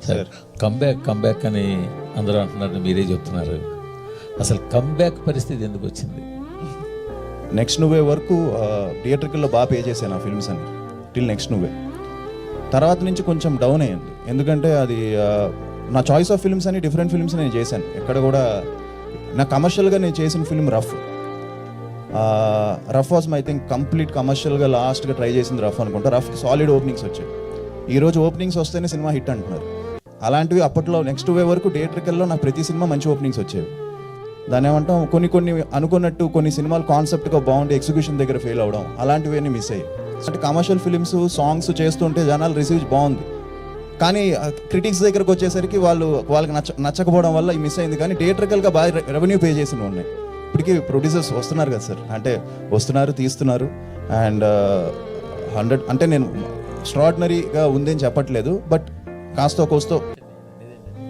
Sir comeback అని అందరూ అంటున్నారు, మీరే చెప్తున్నారు. అసలు కంబ్యాక్ పరిస్థితి ఎందుకు వచ్చింది? నెక్స్ట్ నువ్వే వరకు థియేటర్కల్లో బాగా పే చేశాను ఆ ఫిల్మ్స్ అని, టిల్ నెక్స్ట్ నువ్వే. తర్వాత నుంచి కొంచెం డౌన్ అయ్యింది, ఎందుకంటే అది నా చాయిస్ ఆఫ్ ఫిల్మ్స్ అని డిఫరెంట్ ఫిల్మ్స్ నేను చేశాను. ఎక్కడ కూడా నా కమర్షియల్గా నేను చేసిన film rough was I think complete కమర్షియల్గా లాస్ట్గా ట్రై చేసింది రఫ్ అనుకుంటా. రఫ్ సాలిడ్ ఓపెనింగ్స్ వచ్చాయి. ఈరోజు ఓపెనింగ్స్ వస్తేనే సినిమా హిట్ అంటున్నారు. అలాంటివి అప్పట్లో నెక్స్ట్ వే వరకు థియేటర్కల్లో నాకు ప్రతి సినిమా మంచి ఓపెనింగ్స్ వచ్చేవి. దాని ఏమంటాం, కొన్ని అనుకున్నట్టు కొన్ని సినిమాలు కాన్సెప్ట్గా బాగుండి ఎగ్జిక్యూషన్ దగ్గర ఫెయిల్ అవ్వడం, అలాంటివన్నీ మిస్ అయ్యాయి. అంటే కమర్షియల్ ఫిలిమ్స్ సాంగ్స్ చేస్తుంటే జనాలు రిసీవ్ బాగుంది, కానీ క్రిటిక్స్ దగ్గరకు వచ్చేసరికి వాళ్ళకి నచ్చకపోవడం వల్ల మిస్ అయింది. కానీ థియేటర్కల్గా బాగా రెవెన్యూ పే చేసినవి ఉన్నాయి. ఇప్పటికీ ప్రొడ్యూసర్స్ వస్తున్నారు కదా సార్, అంటే వస్తున్నారు, తీస్తున్నారు. అండ్ 100 అంటే నేను ఎక్స్ట్రాడినరీగా ఉందని చెప్పట్లేదు, బట్ కాస్తో కోస్తో